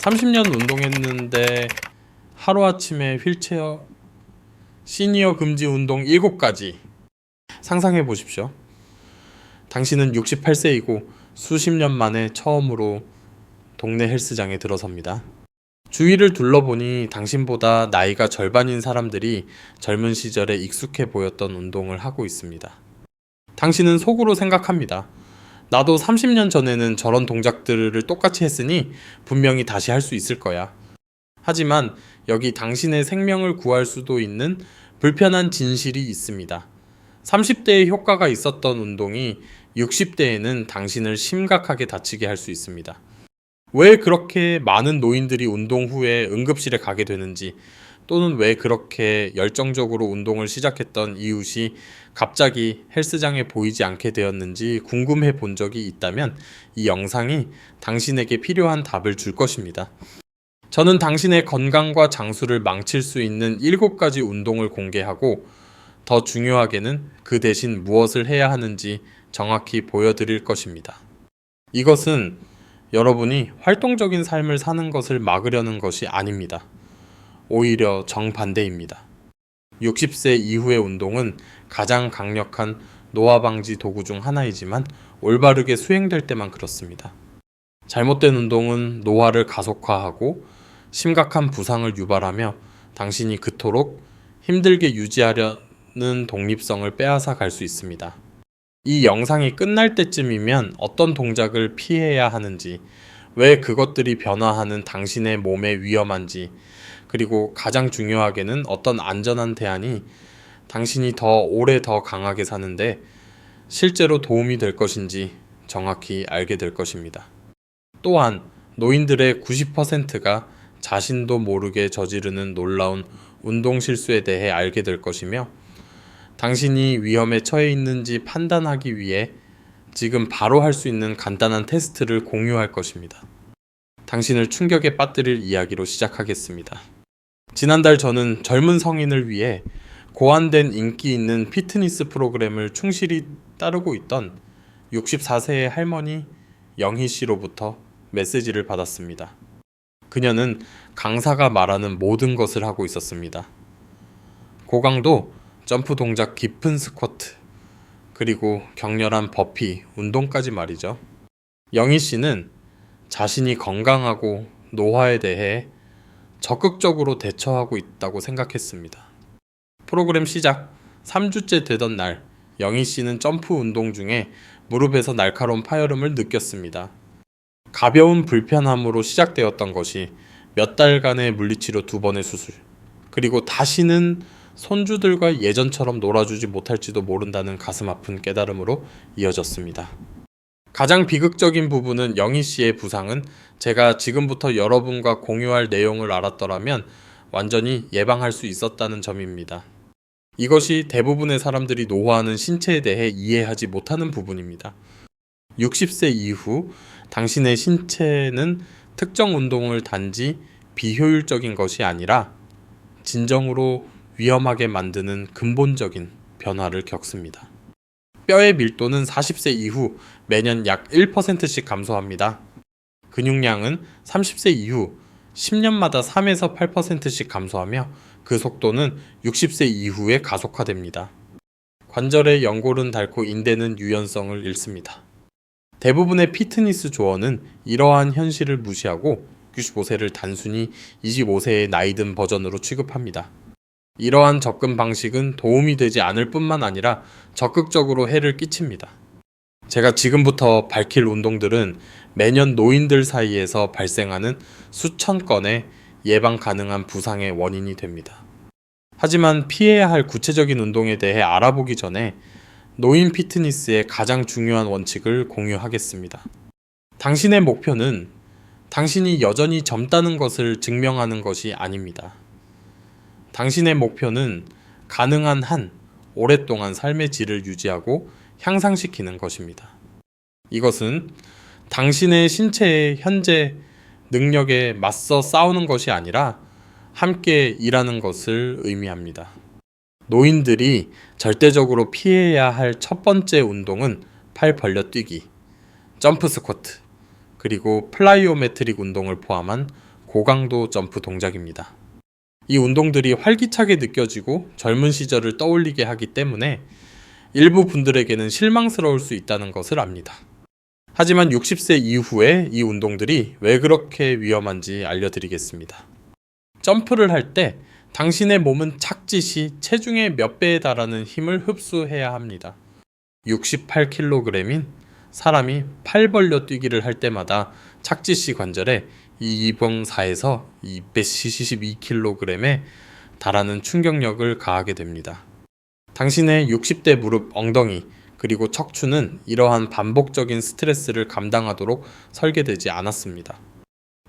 30년 운동했는데 하루아침에 휠체어 시니어 금지 운동 7가지. 상상해 보십시오. 당신은 68세이고 수십 년 만에 처음으로 동네 헬스장에 들어섭니다. 주위를 둘러보니 당신보다 나이가 절반인 사람들이 젊은 시절에 익숙해 보였던 운동을 하고 있습니다. 당신은 속으로 생각합니다. 나도 30년 전에는 저런 동작들을 똑같이 했으니 분명히 다시 할 수 있을 거야. 하지만 여기 당신의 생명을 구할 수도 있는 불편한 진실이 있습니다. 30대에 효과가 있었던 운동이 60대에는 당신을 심각하게 다치게 할 수 있습니다. 왜 그렇게 많은 노인들이 운동 후에 응급실에 가게 되는지, 또는 왜 그렇게 열정적으로 운동을 시작했던 이웃이 갑자기 헬스장에 보이지 않게 되었는지 궁금해 본 적이 있다면 이 영상이 당신에게 필요한 답을 줄 것입니다. 저는 당신의 건강과 장수를 망칠 수 있는 7가지 운동을 공개하고 더 중요하게는 그 대신 무엇을 해야 하는지 정확히 보여드릴 것입니다. 이것은 여러분이 활동적인 삶을 사는 것을 막으려는 것이 아닙니다. 오히려 정반대입니다. 60세 이후의 운동은 가장 강력한 노화 방지 도구 중 하나이지만 올바르게 수행될 때만 그렇습니다. 잘못된 운동은 노화를 가속화하고 심각한 부상을 유발하며 당신이 그토록 힘들게 유지하려는 독립성을 빼앗아 갈 수 있습니다. 이 영상이 끝날 때쯤이면 어떤 동작을 피해야 하는지, 왜 그것들이 변화하는 당신의 몸에 위험한지, 그리고 가장 중요하게는 어떤 안전한 대안이 당신이 더 오래 더 강하게 사는데 실제로 도움이 될 것인지 정확히 알게 될 것입니다. 또한 노인들의 90%가 자신도 모르게 저지르는 놀라운 운동 실수에 대해 알게 될 것이며, 당신이 위험에 처해 있는지 판단하기 위해 지금 바로 할 수 있는 간단한 테스트를 공유할 것입니다. 당신을 충격에 빠뜨릴 이야기로 시작하겠습니다. 지난달 저는 젊은 성인을 위해 고안된 인기 있는 피트니스 프로그램을 충실히 따르고 있던 64세의 할머니 영희 씨로부터 메시지를 받았습니다. 그녀는 강사가 말하는 모든 것을 하고 있었습니다. 고강도 점프 동작 깊은 스쿼트, 그리고 격렬한 버피 운동까지 말이죠. 영희 씨는 자신이 건강하고 노화에 대해 적극적으로 대처하고 있다고 생각했습니다. 프로그램 시작 3주째 되던 날, 영희 씨는 점프 운동 중에 무릎에서 날카로운 파열음을 느꼈습니다. 가벼운 불편함으로 시작되었던 것이 몇 달간의 물리치료 2번의 수술, 그리고 다시는 손주들과 예전처럼 놀아주지 못할지도 모른다는 가슴 아픈 깨달음으로 이어졌습니다. 가장 비극적인 부분은 영희 씨의 부상은 제가 지금부터 여러분과 공유할 내용을 알았더라면 완전히 예방할 수 있었다는 점입니다. 이것이 대부분의 사람들이 노화하는 신체에 대해 이해하지 못하는 부분입니다. 60세 이후 당신의 신체는 특정 운동을 단지 비효율적인 것이 아니라 진정으로 위험하게 만드는 근본적인 변화를 겪습니다. 뼈의 밀도는 40세 이후 매년 약 1%씩 감소합니다. 근육량은 30세 이후 10년마다 3에서 8%씩 감소하며 그 속도는 60세 이후에 가속화됩니다. 관절의 연골은 닳고 인대는 유연성을 잃습니다. 대부분의 피트니스 조언은 이러한 현실을 무시하고 95세를 단순히 25세의 나이든 버전으로 취급합니다. 이러한 접근 방식은 도움이 되지 않을 뿐만 아니라 적극적으로 해를 끼칩니다. 제가 지금부터 밝힐 운동들은 매년 노인들 사이에서 발생하는 수천 건의 예방 가능한 부상의 원인이 됩니다. 하지만 피해야 할 구체적인 운동에 대해 알아보기 전에 노인 피트니스의 가장 중요한 원칙을 공유하겠습니다. 당신의 목표는 당신이 여전히 젊다는 것을 증명하는 것이 아닙니다. 당신의 목표는 가능한 한 오랫동안 삶의 질을 유지하고 향상시키는 것입니다. 이것은 당신의 신체의 현재 능력에 맞서 싸우는 것이 아니라 함께 일하는 것을 의미합니다. 노인들이 절대적으로 피해야 할 첫 번째 운동은 팔 벌려 뛰기, 점프 스쿼트, 그리고 플라이오메트릭 운동을 포함한 고강도 점프 동작입니다. 이 운동들이 활기차게 느껴지고 젊은 시절을 떠올리게 하기 때문에 일부 분들에게는 실망스러울 수 있다는 것을 압니다. 하지만 60세 이후에 이 운동들이 왜 그렇게 위험한지 알려드리겠습니다. 점프를 할 때 당신의 몸은 착짓이 체중의 몇 배에 달하는 힘을 흡수해야 합니다. 68kg인 사람이 팔 벌려 뛰기를 할 때마다 착짓이 관절에 224에서 272kg에 달하는 충격력을 가하게 됩니다. 당신의 60대 무릎, 엉덩이, 그리고 척추는 이러한 반복적인 스트레스를 감당하도록 설계되지 않았습니다.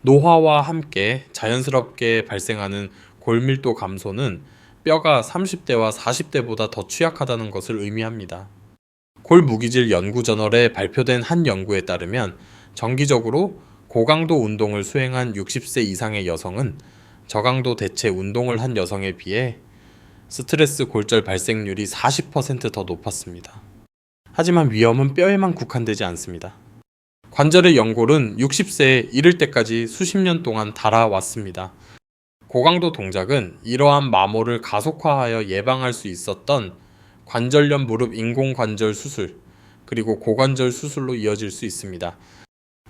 노화와 함께 자연스럽게 발생하는 골밀도 감소는 뼈가 30대와 40대보다 더 취약하다는 것을 의미합니다. 골무기질 연구저널에 발표된 한 연구에 따르면 정기적으로 고강도 운동을 수행한 60세 이상의 여성은 저강도 대체 운동을 한 여성에 비해 스트레스 골절 발생률이 40% 더 높았습니다. 하지만 위험은 뼈에만 국한되지 않습니다. 관절의 연골은 60세에 이를 때까지 수십 년 동안 달아왔습니다. 고강도 동작은 이러한 마모를 가속화하여 예방할 수 있었던 관절염 무릎 인공관절 수술, 그리고 고관절 수술로 이어질 수 있습니다.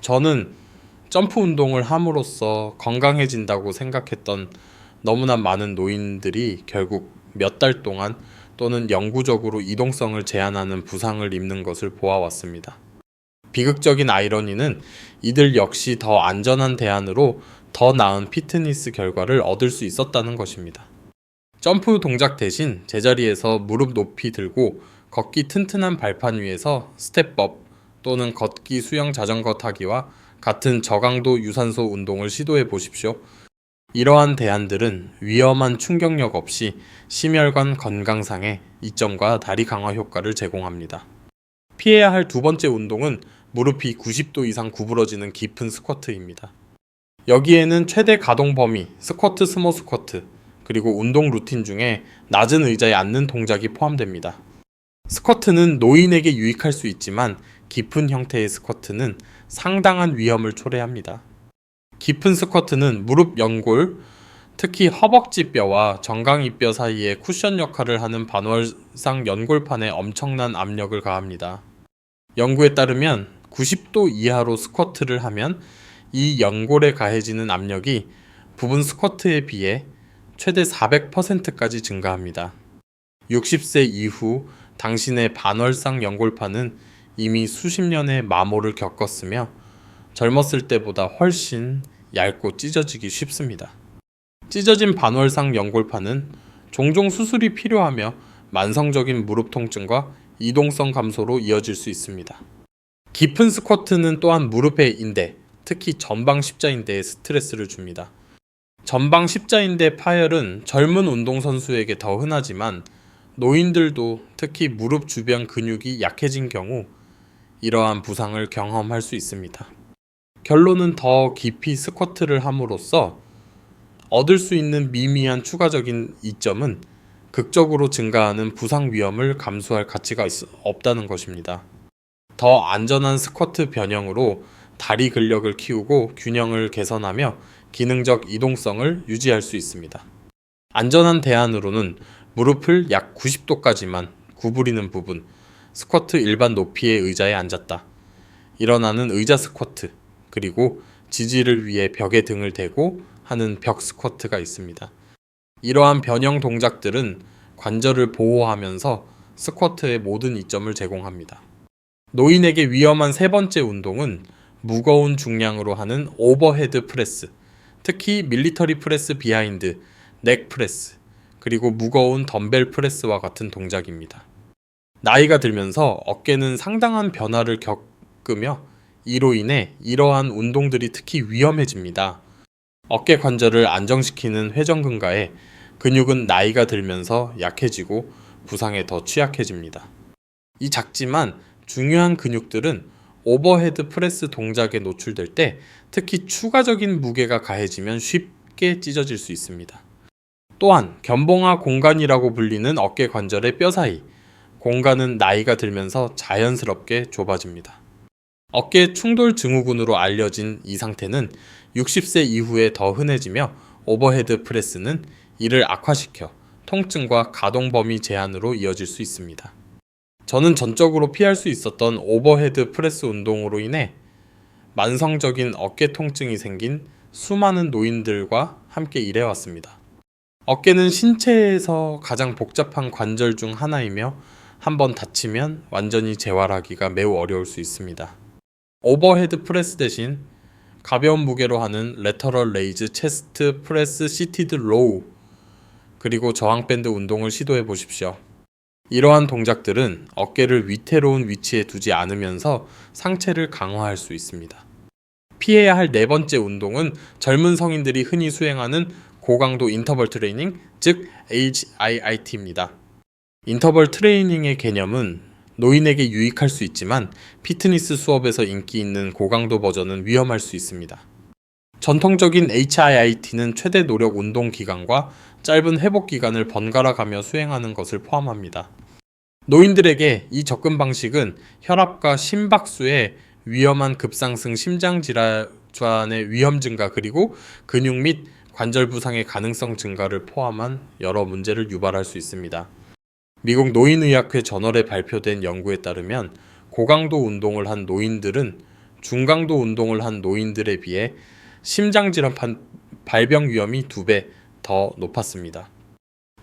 저는 점프 운동을 함으로써 건강해진다고 생각했던 너무나 많은 노인들이 결국 몇 달 동안 또는 영구적으로 이동성을 제한하는 부상을 입는 것을 보아왔습니다. 비극적인 아이러니는 이들 역시 더 안전한 대안으로 더 나은 피트니스 결과를 얻을 수 있었다는 것입니다. 점프 동작 대신 제자리에서 무릎 높이 들고 걷기 튼튼한 발판 위에서 스텝업 또는 걷기 수영 자전거 타기와 같은 저강도 유산소 운동을 시도해 보십시오. 이러한 대안들은 위험한 충격력 없이 심혈관 건강상의 이점과 다리 강화 효과를 제공합니다. 피해야 할 두 번째 운동은 무릎이 90도 이상 구부러지는 깊은 스쿼트입니다. 여기에는 최대 가동 범위, 스쿼트, 스모 스쿼트, 그리고 운동 루틴 중에 낮은 의자에 앉는 동작이 포함됩니다. 스쿼트는 노인에게 유익할 수 있지만 깊은 형태의 스쿼트는 상당한 위험을 초래합니다. 깊은 스쿼트는 무릎 연골, 특히 허벅지 뼈와 정강이뼈 사이에 쿠션 역할을 하는 반월상 연골판에 엄청난 압력을 가합니다. 연구에 따르면 90도 이하로 스쿼트를 하면 이 연골에 가해지는 압력이 부분 스쿼트에 비해 최대 400%까지 증가합니다. 60세 이후 당신의 반월상 연골판은 이미 수십 년의 마모를 겪었으며 젊었을 때보다 훨씬 얇고 찢어지기 쉽습니다. 찢어진 반월상 연골판은 종종 수술이 필요하며 만성적인 무릎 통증과 이동성 감소로 이어질 수 있습니다. 깊은 스쿼트는 또한 무릎의 인대, 특히 전방 십자인대에 스트레스를 줍니다. 전방 십자인대 파열은 젊은 운동선수에게 더 흔하지만 노인들도 특히 무릎 주변 근육이 약해진 경우 이러한 부상을 경험할 수 있습니다. 결론은 더 깊이 스쿼트를 함으로써 얻을 수 있는 미미한 추가적인 이점은 극적으로 증가하는 부상 위험을 감수할 가치가 없다는 것입니다. 더 안전한 스쿼트 변형으로 다리 근력을 키우고 균형을 개선하며 기능적 이동성을 유지할 수 있습니다. 안전한 대안으로는 무릎을 약 90도까지만 구부리는 부분, 스쿼트 일반 높이의 의자에 앉았다, 일어나는 의자 스쿼트, 그리고 지지를 위해 벽에 등을 대고 하는 벽 스쿼트가 있습니다. 이러한 변형 동작들은 관절을 보호하면서 스쿼트의 모든 이점을 제공합니다. 노인에게 위험한 세 번째 운동은 무거운 중량으로 하는 오버헤드 프레스, 특히 밀리터리 프레스 비하인드, 넥 프레스, 그리고 무거운 덤벨 프레스와 같은 동작입니다. 나이가 들면서 어깨는 상당한 변화를 겪으며 이로 인해 이러한 운동들이 특히 위험해집니다. 어깨 관절을 안정시키는 회전근가에 근육은 나이가 들면서 약해지고 부상에 더 취약해집니다. 이 작지만 중요한 근육들은 오버헤드 프레스 동작에 노출될 때 특히 추가적인 무게가 가해지면 쉽게 찢어질 수 있습니다. 또한 견봉화 공간이라고 불리는 어깨 관절의 뼈 사이 공간은 나이가 들면서 자연스럽게 좁아집니다. 어깨 충돌 증후군으로 알려진 이 상태는 60세 이후에 더 흔해지며 오버헤드 프레스는 이를 악화시켜 통증과 가동 범위 제한으로 이어질 수 있습니다. 저는 전적으로 피할 수 있었던 오버헤드 프레스 운동으로 인해 만성적인 어깨 통증이 생긴 수많은 노인들과 함께 일해왔습니다. 어깨는 신체에서 가장 복잡한 관절 중 하나이며 한번 다치면 완전히 재활하기가 매우 어려울 수 있습니다. 오버헤드 프레스 대신 가벼운 무게로 하는 레터럴 레이즈 체스트 프레스 시티드 로우 그리고 저항밴드 운동을 시도해 보십시오. 이러한 동작들은 어깨를 위태로운 위치에 두지 않으면서 상체를 강화할 수 있습니다. 피해야 할 네 번째 운동은 젊은 성인들이 흔히 수행하는 고강도 인터벌 트레이닝, 즉 HIIT입니다. 인터벌 트레이닝의 개념은 노인에게 유익할 수 있지만 피트니스 수업에서 인기 있는 고강도 버전은 위험할 수 있습니다. 전통적인 HIIT는 최대 노력 운동 기간과 짧은 회복 기간을 번갈아 가며 수행하는 것을 포함합니다. 노인들에게 이 접근 방식은 혈압과 심박수의 위험한 급상승, 심장질환의 위험 증가, 그리고 근육 및 관절 부상의 가능성 증가를 포함한 여러 문제를 유발할 수 있습니다. 미국 노인의학회 저널에 발표된 연구에 따르면 고강도 운동을 한 노인들은 중강도 운동을 한 노인들에 비해 심장질환 발병 위험이 2배 더 높았습니다.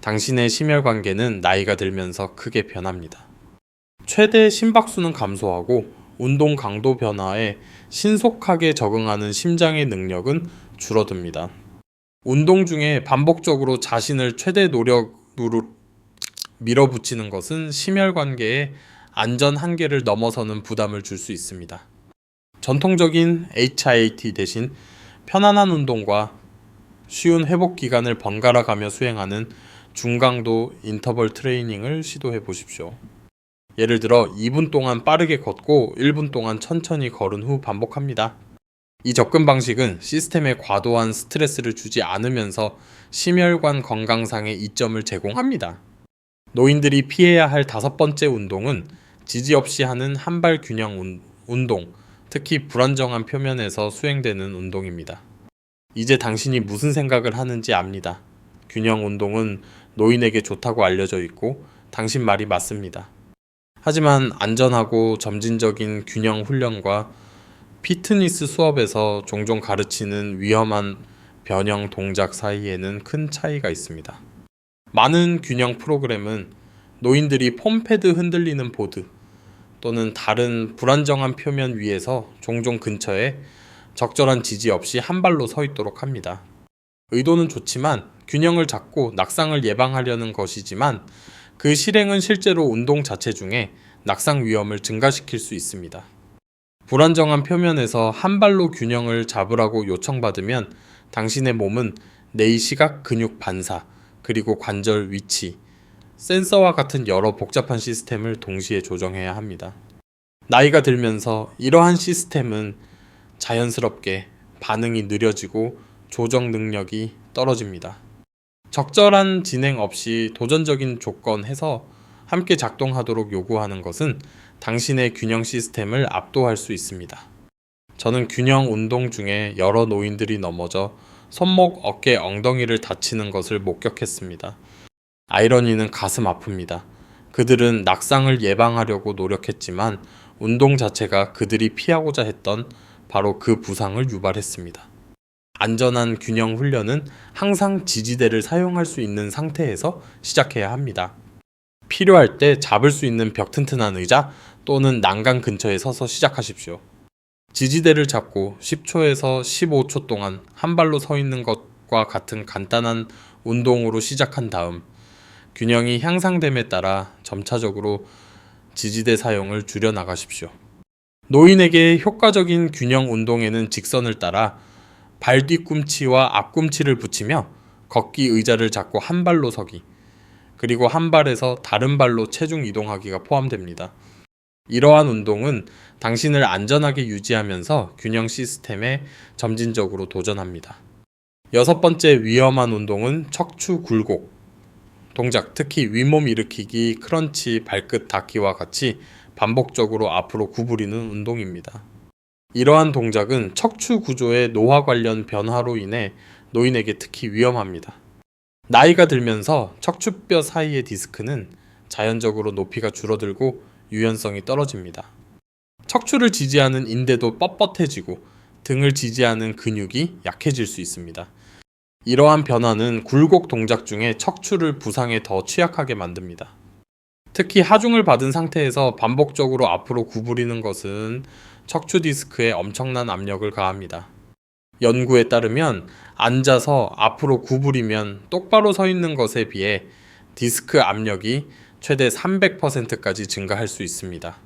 당신의 심혈관계는 나이가 들면서 크게 변합니다. 최대 심박수는 감소하고 운동 강도 변화에 신속하게 적응하는 심장의 능력은 줄어듭니다. 운동 중에 반복적으로 자신을 최대 노력으로 밀어붙이는 것은 심혈관계의 안전 한계를 넘어서는 부담을 줄 수 있습니다. 전통적인 HIIT 대신 편안한 운동과 쉬운 회복 기간을 번갈아 가며 수행하는 중강도 인터벌 트레이닝을 시도해 보십시오. 예를 들어 2분 동안 빠르게 걷고 1분 동안 천천히 걸은 후 반복합니다. 이 접근 방식은 시스템에 과도한 스트레스를 주지 않으면서 심혈관 건강상의 이점을 제공합니다. 노인들이 피해야 할 5번째 운동은 지지 없이 하는 한발 균형 운동, 특히 불안정한 표면에서 수행되는 운동입니다. 이제 당신이 무슨 생각을 하는지 압니다. 균형 운동은 노인에게 좋다고 알려져 있고 당신 말이 맞습니다. 하지만 안전하고 점진적인 균형 훈련과 피트니스 수업에서 종종 가르치는 위험한 변형 동작 사이에는 큰 차이가 있습니다. 많은 균형 프로그램은 노인들이 폼패드 흔들리는 보드 또는 다른 불안정한 표면 위에서 종종 근처에 적절한 지지 없이 한 발로 서 있도록 합니다. 의도는 좋지만 균형을 잡고 낙상을 예방하려는 것이지만 그 실행은 실제로 운동 자체 중에 낙상 위험을 증가시킬 수 있습니다. 불안정한 표면에서 한 발로 균형을 잡으라고 요청받으면 당신의 몸은 뇌의 시각 근육 반사, 그리고 관절 위치, 센서와 같은 여러 복잡한 시스템을 동시에 조정해야 합니다. 나이가 들면서 이러한 시스템은 자연스럽게 반응이 느려지고 조정 능력이 떨어집니다. 적절한 진행 없이 도전적인 조건 해서 함께 작동하도록 요구하는 것은 당신의 균형 시스템을 압도할 수 있습니다. 저는 균형 운동 중에 여러 노인들이 넘어져 손목, 어깨, 엉덩이를 다치는 것을 목격했습니다. 아이러니는 가슴 아픕니다. 그들은 낙상을 예방하려고 노력했지만 운동 자체가 그들이 피하고자 했던 바로 그 부상을 유발했습니다. 안전한 균형 훈련은 항상 지지대를 사용할 수 있는 상태에서 시작해야 합니다. 필요할 때 잡을 수 있는 벽 튼튼한 의자 또는 난간 근처에 서서 시작하십시오. 지지대를 잡고 10초에서 15초 동안 한 발로 서 있는 것과 같은 간단한 운동으로 시작한 다음 균형이 향상됨에 따라 점차적으로 지지대 사용을 줄여 나가십시오. 노인에게 효과적인 균형 운동에는 직선을 따라 발 뒤꿈치와 앞꿈치를 붙이며 걷기 의자를 잡고 한 발로 서기, 그리고 한 발에서 다른 발로 체중 이동하기가 포함됩니다. 이러한 운동은 당신을 안전하게 유지하면서 균형 시스템에 점진적으로 도전합니다. 6번째 위험한 운동은 척추 굴곡 동작, 특히 윗몸 일으키기, 크런치, 발끝 닿기와 같이 반복적으로 앞으로 구부리는 운동입니다. 이러한 동작은 척추 구조의 노화 관련 변화로 인해 노인에게 특히 위험합니다. 나이가 들면서 척추뼈 사이의 디스크는 자연적으로 높이가 줄어들고 유연성이 떨어집니다. 척추를 지지하는 인대도 뻣뻣해지고 등을 지지하는 근육이 약해질 수 있습니다. 이러한 변화는 굴곡 동작 중에 척추를 부상에 더 취약하게 만듭니다. 특히 하중을 받은 상태에서 반복적으로 앞으로 구부리는 것은 척추 디스크에 엄청난 압력을 가합니다. 연구에 따르면 앉아서 앞으로 구부리면 똑바로 서 있는 것에 비해 디스크 압력이 최대 300%까지 증가할 수 있습니다.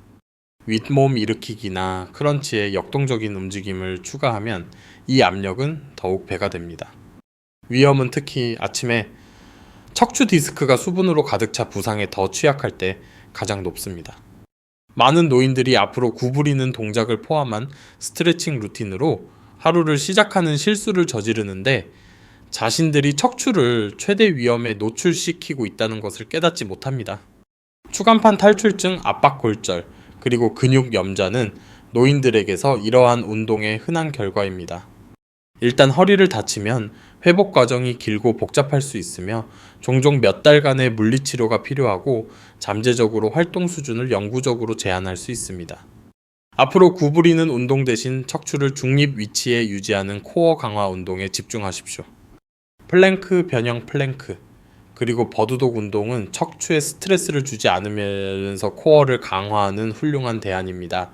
윗몸 일으키기나 크런치에 역동적인 움직임을 추가하면 이 압력은 더욱 배가 됩니다. 위험은 특히 아침에 척추 디스크가 수분으로 가득 차 부상에 더 취약할 때 가장 높습니다. 많은 노인들이 앞으로 구부리는 동작을 포함한 스트레칭 루틴으로 하루를 시작하는 실수를 저지르는데 자신들이 척추를 최대 위험에 노출시키고 있다는 것을 깨닫지 못합니다. 추간판 탈출증, 압박골절, 그리고 근육 염좌는 노인들에게서 이러한 운동의 흔한 결과입니다. 일단 허리를 다치면 회복 과정이 길고 복잡할 수 있으며 종종 몇 달간의 물리치료가 필요하고 잠재적으로 활동 수준을 영구적으로 제한할 수 있습니다. 앞으로 구부리는 운동 대신 척추를 중립 위치에 유지하는 코어 강화 운동에 집중하십시오. 플랭크, 변형 플랭크, 그리고 버드독 운동은 척추에 스트레스를 주지 않으면서 코어를 강화하는 훌륭한 대안입니다.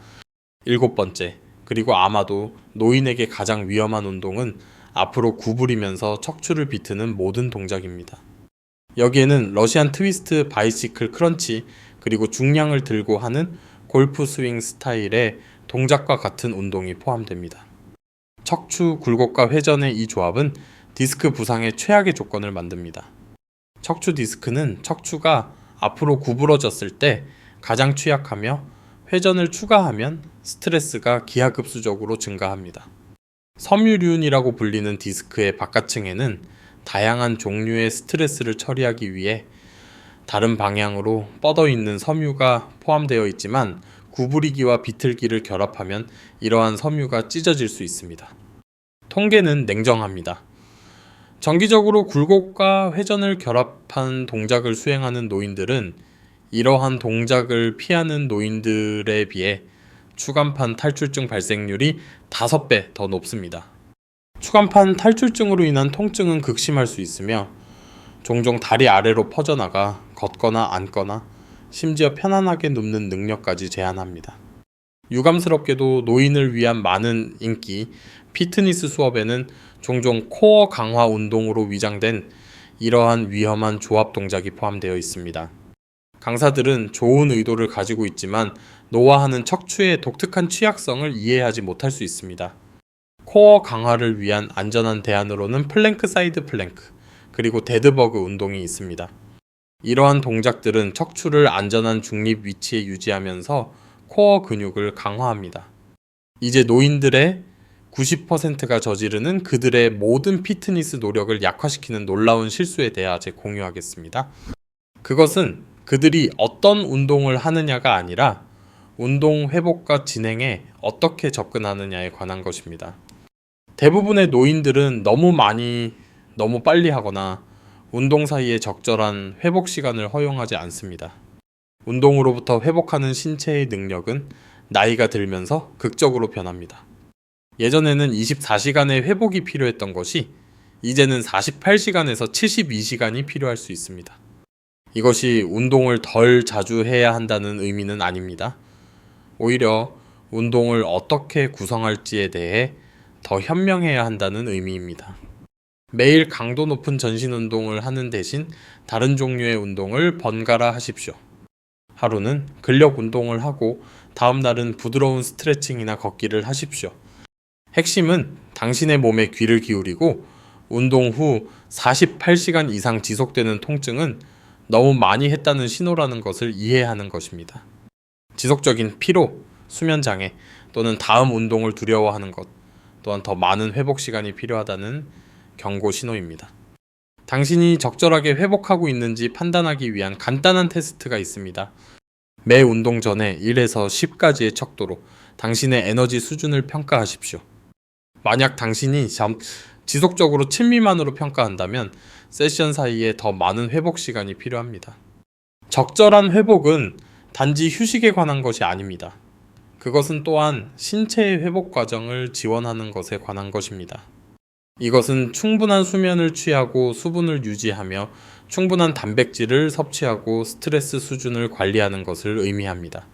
7번째, 그리고 아마도 노인에게 가장 위험한 운동은 앞으로 구부리면서 척추를 비트는 모든 동작입니다. 여기에는 러시안 트위스트, 바이시클 크런치, 그리고 중량을 들고 하는 골프 스윙 스타일의 동작과 같은 운동이 포함됩니다. 척추 굴곡과 회전의 이 조합은 디스크 부상의 최악의 조건을 만듭니다. 척추 디스크는 척추가 앞으로 구부러졌을 때 가장 취약하며 회전을 추가하면 스트레스가 기하급수적으로 증가합니다. 섬유륜이라고 불리는 디스크의 바깥층에는 다양한 종류의 스트레스를 처리하기 위해 다른 방향으로 뻗어 있는 섬유가 포함되어 있지만 구부리기와 비틀기를 결합하면 이러한 섬유가 찢어질 수 있습니다. 통계는 냉정합니다. 정기적으로 굴곡과 회전을 결합한 동작을 수행하는 노인들은 이러한 동작을 피하는 노인들에 비해 추간판 탈출증 발생률이 5배 더 높습니다. 추간판 탈출증으로 인한 통증은 극심할 수 있으며 종종 다리 아래로 퍼져나가 걷거나 앉거나 심지어 편안하게 눕는 능력까지 제한합니다. 유감스럽게도 노인을 위한 많은 인기 피트니스 수업에는 종종 코어 강화 운동으로 위장된 이러한 위험한 조합 동작이 포함되어 있습니다. 강사들은 좋은 의도를 가지고 있지만 노화하는 척추의 독특한 취약성을 이해하지 못할 수 있습니다. 코어 강화를 위한 안전한 대안으로는 플랭크 사이드 플랭크, 그리고 데드버그 운동이 있습니다. 이러한 동작들은 척추를 안전한 중립 위치에 유지하면서 코어 근육을 강화합니다. 이제 노인들의 90%가 저지르는 그들의 모든 피트니스 노력을 약화시키는 놀라운 실수에 대해 공유하겠습니다. 그것은 그들이 어떤 운동을 하느냐가 아니라 운동 회복과 진행에 어떻게 접근하느냐에 관한 것입니다. 대부분의 노인들은 너무 빨리 하거나 운동 사이에 적절한 회복 시간을 허용하지 않습니다. 운동으로부터 회복하는 신체의 능력은 나이가 들면서 극적으로 변합니다. 예전에는 24시간의 회복이 필요했던 것이 이제는 48시간에서 72시간이 필요할 수 있습니다. 이것이 운동을 덜 자주 해야 한다는 의미는 아닙니다. 오히려 운동을 어떻게 구성할지에 대해 더 현명해야 한다는 의미입니다. 매일 강도 높은 전신 운동을 하는 대신 다른 종류의 운동을 번갈아 하십시오. 하루는 근력 운동을 하고 다음 날은 부드러운 스트레칭이나 걷기를 하십시오. 핵심은 당신의 몸에 귀를 기울이고 운동 후 48시간 이상 지속되는 통증은 너무 많이 했다는 신호라는 것을 이해하는 것입니다. 지속적인 피로, 수면장애 또는 다음 운동을 두려워하는 것 또한 더 많은 회복 시간이 필요하다는 경고 신호입니다. 당신이 적절하게 회복하고 있는지 판단하기 위한 간단한 테스트가 있습니다. 매 운동 전에 1에서 10까지의 척도로 당신의 에너지 수준을 평가하십시오. 만약 당신이 지속적으로 7 미만으로 평가한다면 세션 사이에 더 많은 회복 시간이 필요합니다. 적절한 회복은 단지 휴식에 관한 것이 아닙니다. 그것은 또한 신체의 회복 과정을 지원하는 것에 관한 것입니다. 이것은 충분한 수면을 취하고 수분을 유지하며 충분한 단백질을 섭취하고 스트레스 수준을 관리하는 것을 의미합니다.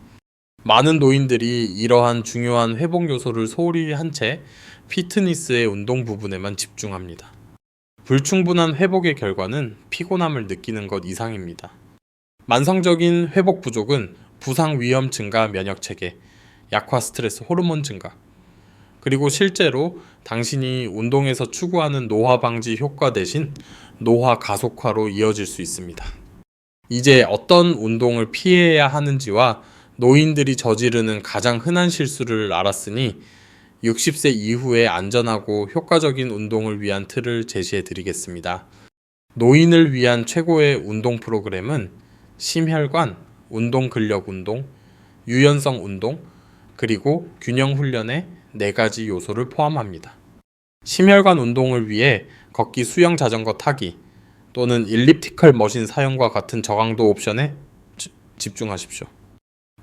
많은 노인들이 이러한 중요한 회복 요소를 소홀히 한 채 피트니스의 운동 부분에만 집중합니다. 불충분한 회복의 결과는 피곤함을 느끼는 것 이상입니다. 만성적인 회복 부족은 부상 위험 증가, 면역 체계, 약화 스트레스 호르몬 증가, 그리고 실제로 당신이 운동에서 추구하는 노화 방지 효과 대신 노화 가속화로 이어질 수 있습니다. 이제 어떤 운동을 피해야 하는지와 노인들이 저지르는 가장 흔한 실수를 알았으니 60세 이후에 안전하고 효과적인 운동을 위한 틀을 제시해 드리겠습니다. 노인을 위한 최고의 운동 프로그램은 심혈관, 운동 근력 운동, 유연성 운동, 그리고 균형 훈련의 4가지 요소를 포함합니다. 심혈관 운동을 위해 걷기, 수영, 자전거 타기 또는 일리프티컬 머신 사용과 같은 저강도 옵션에 집중하십시오.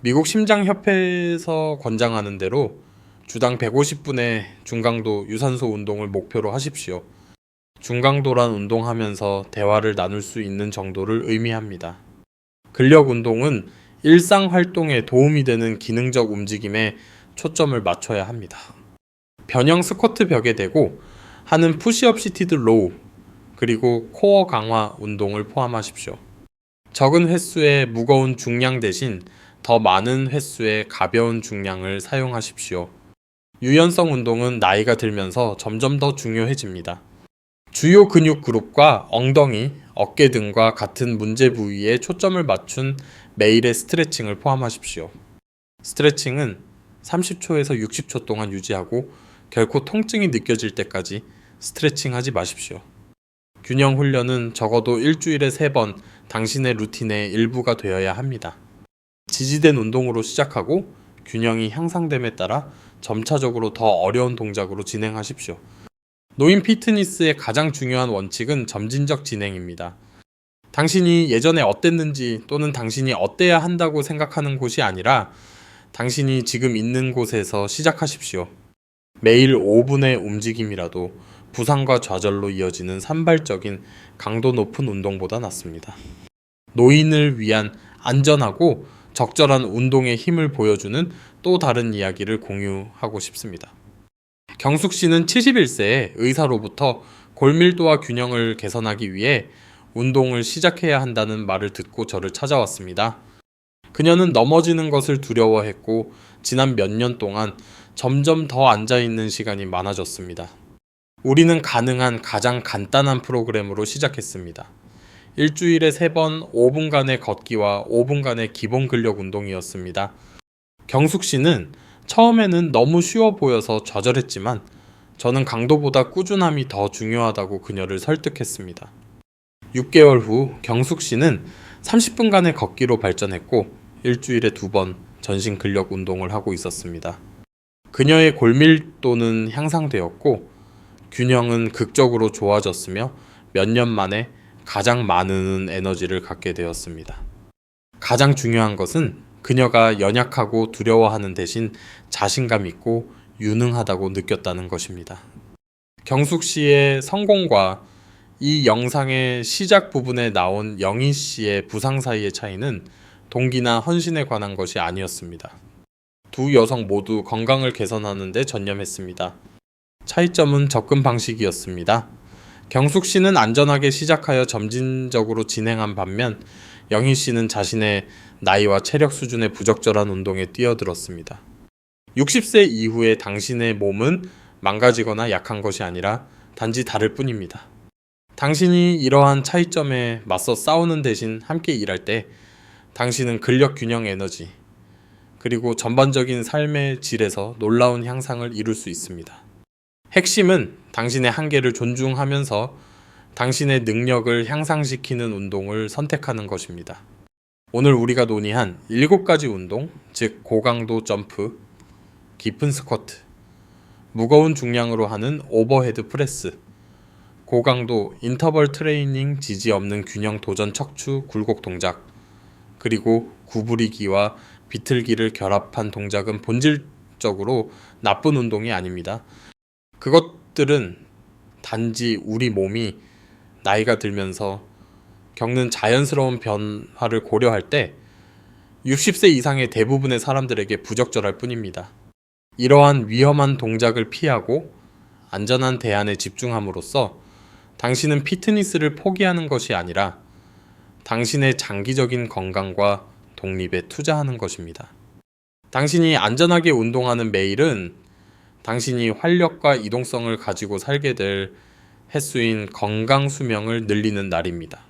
미국 심장협회에서 권장하는 대로 주당 150분의 중강도 유산소 운동을 목표로 하십시오. 중강도란 운동하면서 대화를 나눌 수 있는 정도를 의미합니다. 근력 운동은 일상 활동에 도움이 되는 기능적 움직임에 초점을 맞춰야 합니다. 변형 스쿼트 벽에 대고 하는 푸시업 시티드 로우, 그리고 코어 강화 운동을 포함하십시오. 적은 횟수의 무거운 중량 대신 더 많은 횟수의 가벼운 중량을 사용하십시오. 유연성 운동은 나이가 들면서 점점 더 중요해집니다. 주요 근육 그룹과 엉덩이, 어깨 등과 같은 문제 부위에 초점을 맞춘 매일의 스트레칭을 포함하십시오. 스트레칭은 30초에서 60초 동안 유지하고 결코 통증이 느껴질 때까지 스트레칭하지 마십시오. 균형 훈련은 적어도 일주일에 3번 당신의 루틴의 일부가 되어야 합니다. 지지된 운동으로 시작하고 균형이 향상됨에 따라 점차적으로 더 어려운 동작으로 진행하십시오. 노인 피트니스의 가장 중요한 원칙은 점진적 진행입니다. 당신이 예전에 어땠는지 또는 당신이 어때야 한다고 생각하는 곳이 아니라 당신이 지금 있는 곳에서 시작하십시오. 매일 5분의 움직임이라도 부상과 좌절로 이어지는 산발적인 강도 높은 운동보다 낫습니다. 노인을 위한 안전하고 적절한 운동의 힘을 보여주는 또 다른 이야기를 공유하고 싶습니다. 경숙 씨는 71세에 의사로부터 골밀도와 균형을 개선하기 위해 운동을 시작해야 한다는 말을 듣고 저를 찾아왔습니다. 그녀는 넘어지는 것을 두려워했고 지난 몇 년 동안 점점 더 앉아있는 시간이 많아졌습니다. 우리는 가능한 가장 간단한 프로그램으로 시작했습니다. 일주일에 3번 5분간의 걷기와 5분간의 기본 근력 운동이었습니다. 경숙 씨는 처음에는 너무 쉬워 보여서 좌절했지만 저는 강도보다 꾸준함이 더 중요하다고 그녀를 설득했습니다. 6개월 후 경숙 씨는 30분간의 걷기로 발전했고 일주일에 2번 전신 근력 운동을 하고 있었습니다. 그녀의 골밀도는 향상되었고 균형은 극적으로 좋아졌으며 몇 년 만에 가장 많은 에너지를 갖게 되었습니다. 가장 중요한 것은 그녀가 연약하고 두려워하는 대신 자신감 있고 유능하다고 느꼈다는 것입니다. 경숙 씨의 성공과 이 영상의 시작 부분에 나온 영희 씨의 부상 사이의 차이는 동기나 헌신에 관한 것이 아니었습니다. 두 여성 모두 건강을 개선하는 데 전념했습니다. 차이점은 접근 방식이었습니다. 경숙 씨는 안전하게 시작하여 점진적으로 진행한 반면 영희 씨는 자신의 나이와 체력 수준의 부적절한 운동에 뛰어들었습니다. 60세 이후에 당신의 몸은 망가지거나 약한 것이 아니라 단지 다를 뿐입니다. 당신이 이러한 차이점에 맞서 싸우는 대신 함께 일할 때 당신은 근력 균형 에너지 그리고 전반적인 삶의 질에서 놀라운 향상을 이룰 수 있습니다. 핵심은 당신의 한계를 존중하면서 당신의 능력을 향상시키는 운동을 선택하는 것입니다. 오늘 우리가 논의한 7가지 운동, 즉 고강도 점프, 깊은 스쿼트, 무거운 중량으로 하는 오버헤드 프레스, 고강도 인터벌 트레이닝 지지 없는 균형 도전 척추 굴곡 동작, 그리고 구부리기와 비틀기를 결합한 동작은 본질적으로 나쁜 운동이 아닙니다. 그것들은 단지 우리 몸이 나이가 들면서 겪는 자연스러운 변화를 고려할 때 60세 이상의 대부분의 사람들에게 부적절할 뿐입니다. 이러한 위험한 동작을 피하고 안전한 대안에 집중함으로써 당신은 피트니스를 포기하는 것이 아니라 당신의 장기적인 건강과 독립에 투자하는 것입니다. 당신이 안전하게 운동하는 매일은 당신이 활력과 이동성을 가지고 살게 될 횟수인 건강 수명을 늘리는 날입니다.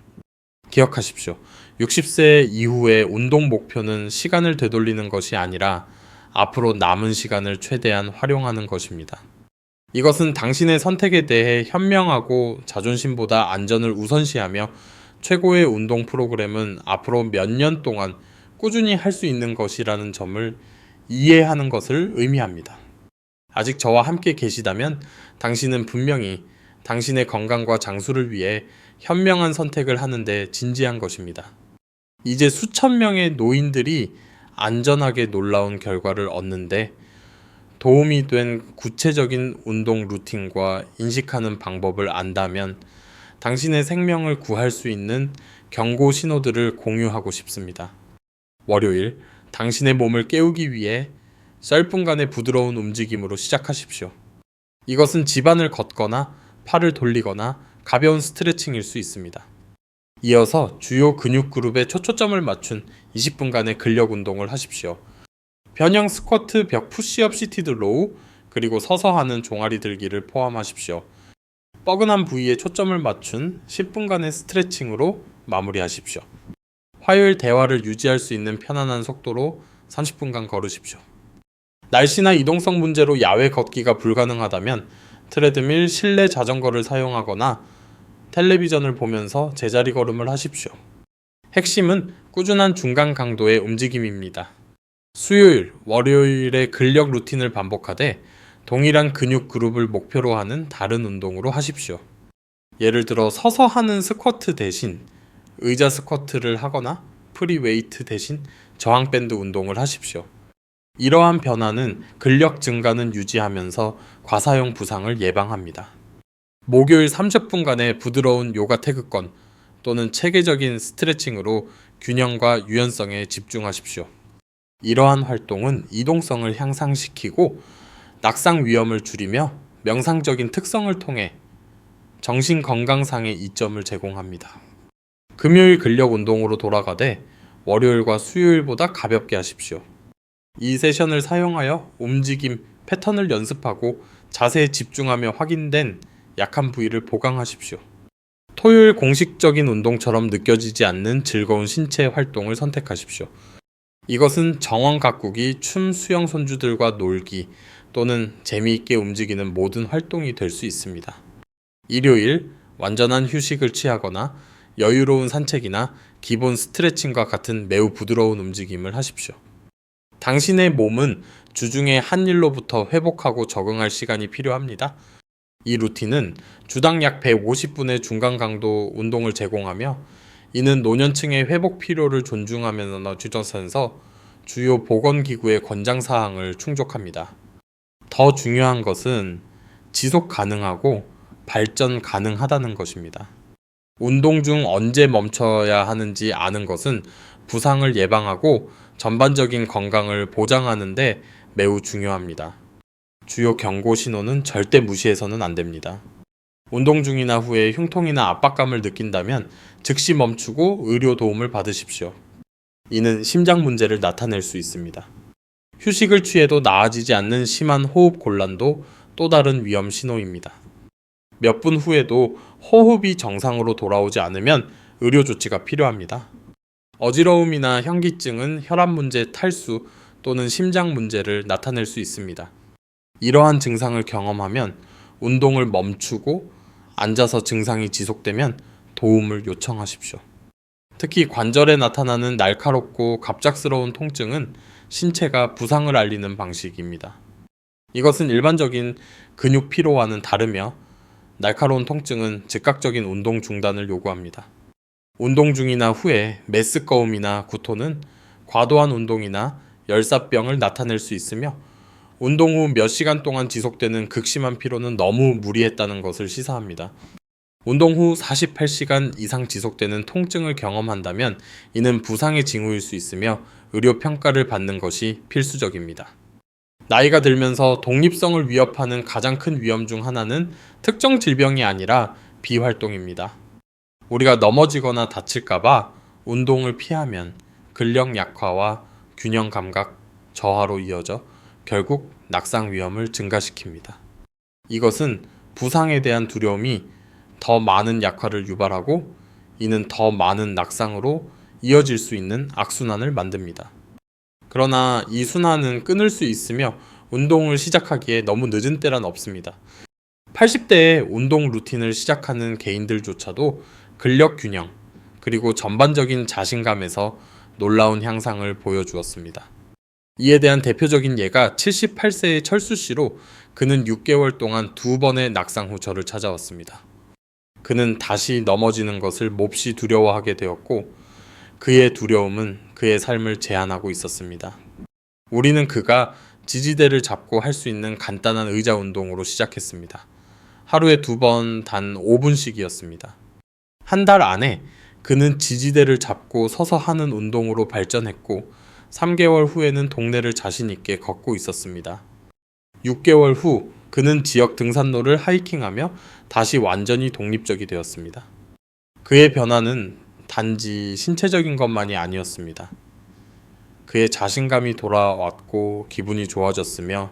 기억하십시오. 60세 이후의 운동 목표는 시간을 되돌리는 것이 아니라 앞으로 남은 시간을 최대한 활용하는 것입니다. 이것은 당신의 선택에 대해 현명하고 자존심보다 안전을 우선시하며 최고의 운동 프로그램은 앞으로 몇 년 동안 꾸준히 할 수 있는 것이라는 점을 이해하는 것을 의미합니다. 아직 저와 함께 계시다면 당신은 분명히 당신의 건강과 장수를 위해 현명한 선택을 하는데 진지한 것입니다. 이제 수천 명의 노인들이 안전하게 놀라운 결과를 얻는데 도움이 된 구체적인 운동 루틴과 인식하는 방법을 안다면 당신의 생명을 구할 수 있는 경고 신호들을 공유하고 싶습니다. 월요일, 당신의 몸을 깨우기 위해 썰분간의 부드러운 움직임으로 시작하십시오. 이것은 집안을 걷거나 팔을 돌리거나 가벼운 스트레칭일 수 있습니다. 이어서 주요 근육 그룹에 초점을 맞춘 20분간의 근력 운동을 하십시오. 변형 스쿼트, 벽 푸시업 시티드 로우, 그리고 서서 하는 종아리 들기를 포함하십시오. 뻐근한 부위에 초점을 맞춘 10분간의 스트레칭으로 마무리하십시오. 화요일 대화를 유지할 수 있는 편안한 속도로 30분간 걸으십시오. 날씨나 이동성 문제로 야외 걷기가 불가능하다면 트레드밀, 실내 자전거를 사용하거나 텔레비전을 보면서 제자리 걸음을 하십시오. 핵심은 꾸준한 중간 강도의 움직임입니다. 수요일, 월요일의 근력 루틴을 반복하되 동일한 근육 그룹을 목표로 하는 다른 운동으로 하십시오. 예를 들어 서서 하는 스쿼트 대신 의자 스쿼트를 하거나 프리웨이트 대신 저항밴드 운동을 하십시오. 이러한 변화는 근력 증가는 유지하면서 과사용 부상을 예방합니다. 목요일 30분간의 부드러운 요가 태극권 또는 체계적인 스트레칭으로 균형과 유연성에 집중하십시오. 이러한 활동은 이동성을 향상시키고 낙상 위험을 줄이며 명상적인 특성을 통해 정신 건강상의 이점을 제공합니다. 금요일 근력 운동으로 돌아가되 월요일과 수요일보다 가볍게 하십시오. 이 세션을 사용하여 움직임 패턴을 연습하고 자세에 집중하며 확인된 약한 부위를 보강하십시오. 토요일 공식적인 운동처럼 느껴지지 않는 즐거운 신체 활동을 선택하십시오. 이것은 정원 가꾸기, 춤, 수영 손주들과 놀기 또는 재미있게 움직이는 모든 활동이 될 수 있습니다. 일요일, 완전한 휴식을 취하거나 여유로운 산책이나 기본 스트레칭과 같은 매우 부드러운 움직임을 하십시오. 당신의 몸은 주중에 한 일로부터 회복하고 적응할 시간이 필요합니다. 이 루틴은 주당 약 150분의 중간 강도 운동을 제공하며 이는 노년층의 회복 필요를 존중하면서 주요 보건기구의 권장사항을 충족합니다. 더 중요한 것은 지속 가능하고 발전 가능하다는 것입니다. 운동 중 언제 멈춰야 하는지 아는 것은 부상을 예방하고 전반적인 건강을 보장하는 데 매우 중요합니다. 주요 경고 신호는 절대 무시해서는 안 됩니다. 운동 중이나 후에 흉통이나 압박감을 느낀다면 즉시 멈추고 의료 도움을 받으십시오. 이는 심장 문제를 나타낼 수 있습니다. 휴식을 취해도 나아지지 않는 심한 호흡 곤란도 또 다른 위험 신호입니다. 몇 분 후에도 호흡이 정상으로 돌아오지 않으면 의료 조치가 필요합니다. 어지러움이나 현기증은 혈압 문제, 탈수 또는 심장 문제를 나타낼 수 있습니다. 이러한 증상을 경험하면 운동을 멈추고 앉아서 증상이 지속되면 도움을 요청하십시오. 특히 관절에 나타나는 날카롭고 갑작스러운 통증은 신체가 부상을 알리는 방식입니다. 이것은 일반적인 근육 피로와는 다르며 날카로운 통증은 즉각적인 운동 중단을 요구합니다. 운동 중이나 후에 메스꺼움이나 구토는 과도한 운동이나 열사병을 나타낼 수 있으며 운동 후 몇 시간 동안 지속되는 극심한 피로는 너무 무리했다는 것을 시사합니다. 운동 후 48시간 이상 지속되는 통증을 경험한다면 이는 부상의 징후일 수 있으며 의료 평가를 받는 것이 필수적입니다. 나이가 들면서 독립성을 위협하는 가장 큰 위험 중 하나는 특정 질병이 아니라 비활동입니다. 우리가 넘어지거나 다칠까봐 운동을 피하면 근력 약화와 균형 감각 저하로 이어져 결국 낙상 위험을 증가시킵니다. 이것은 부상에 대한 두려움이 더 많은 약화를 유발하고 이는 더 많은 낙상으로 이어질 수 있는 악순환을 만듭니다. 그러나 이 순환은 끊을 수 있으며 운동을 시작하기에 너무 늦은 때란 없습니다. 80대에 운동 루틴을 시작하는 개인들조차도 근력 균형 그리고 전반적인 자신감에서 놀라운 향상을 보여주었습니다. 이에 대한 대표적인 예가 78세의 철수 씨로 그는 6개월 동안 2번의 낙상 후 저를 찾아왔습니다. 그는 다시 넘어지는 것을 몹시 두려워하게 되었고 그의 두려움은 그의 삶을 제한하고 있었습니다. 우리는 그가 지지대를 잡고 할 수 있는 간단한 의자 운동으로 시작했습니다. 하루에 2번 단 5분씩이었습니다. 한 달 안에 그는 지지대를 잡고 서서 하는 운동으로 발전했고 3개월 후에는 동네를 자신 있게 걷고 있었습니다. 6개월 후 그는 지역 등산로를 하이킹하며 다시 완전히 독립적이 되었습니다. 그의 변화는 단지 신체적인 것만이 아니었습니다. 그의 자신감이 돌아왔고 기분이 좋아졌으며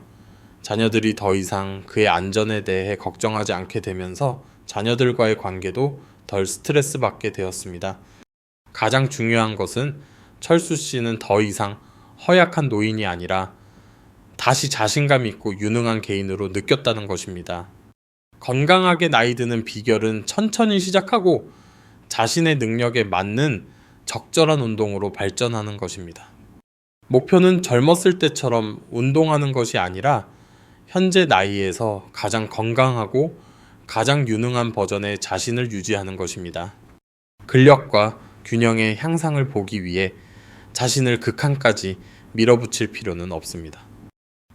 자녀들이 더 이상 그의 안전에 대해 걱정하지 않게 되면서 자녀들과의 관계도 덜 스트레스 받게 되었습니다. 가장 중요한 것은 철수 씨는 더 이상 허약한 노인이 아니라 다시 자신감 있고 유능한 개인으로 느꼈다는 것입니다. 건강하게 나이 드는 비결은 천천히 시작하고 자신의 능력에 맞는 적절한 운동으로 발전하는 것입니다. 목표는 젊었을 때처럼 운동하는 것이 아니라 현재 나이에서 가장 건강하고 가장 유능한 버전의 자신을 유지하는 것입니다. 근력과 균형의 향상을 보기 위해 자신을 극한까지 밀어붙일 필요는 없습니다.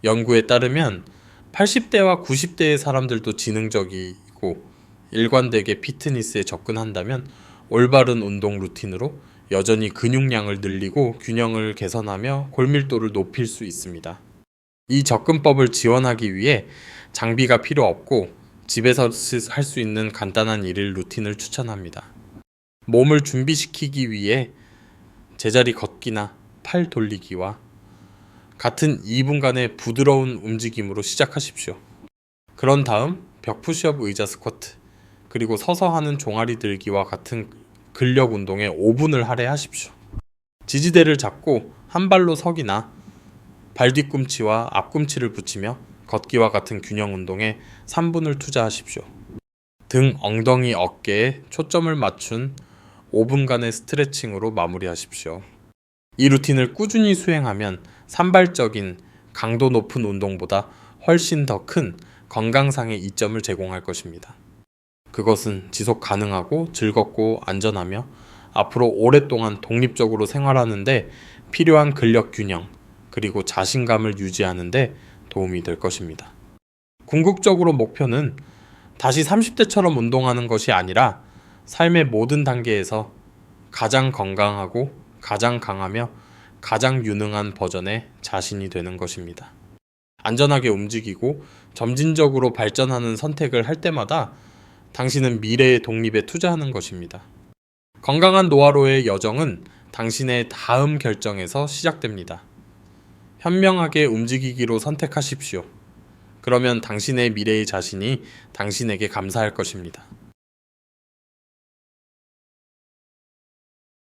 연구에 따르면 80대와 90대의 사람들도 지능적이고 일관되게 피트니스에 접근한다면 올바른 운동 루틴으로 여전히 근육량을 늘리고 균형을 개선하며 골밀도를 높일 수 있습니다. 이 접근법을 지원하기 위해 장비가 필요 없고 집에서 할 수 있는 간단한 일일 루틴을 추천합니다. 몸을 준비시키기 위해 제자리 걷기나 팔 돌리기와 같은 2분간의 부드러운 움직임으로 시작하십시오. 그런 다음 벽 푸시업 의자 스쿼트 그리고 서서 하는 종아리 들기와 같은 근력 운동에 5분을 할애하십시오. 지지대를 잡고 한 발로 서기나 발 뒤꿈치와 앞꿈치를 붙이며 걷기와 같은 균형 운동에 3분을 투자하십시오. 등, 엉덩이, 어깨에 초점을 맞춘 5분간의 스트레칭으로 마무리하십시오. 이 루틴을 꾸준히 수행하면 산발적인 강도 높은 운동보다 훨씬 더 큰 건강상의 이점을 제공할 것입니다. 그것은 지속 가능하고 즐겁고 안전하며 앞으로 오랫동안 독립적으로 생활하는데 필요한 근력 균형 그리고 자신감을 유지하는데 도움이 될 것입니다. 궁극적으로 목표는 다시 30대처럼 운동하는 것이 아니라 삶의 모든 단계에서 가장 건강하고 가장 강하며 가장 유능한 버전의 자신이 되는 것입니다. 안전하게 움직이고 점진적으로 발전하는 선택을 할 때마다 당신은 미래의 독립에 투자하는 것입니다. 건강한 노화로의 여정은 당신의 다음 결정에서 시작됩니다. 현명하게 움직이기로 선택하십시오. 그러면 당신의 미래의 자신이 당신에게 감사할 것입니다.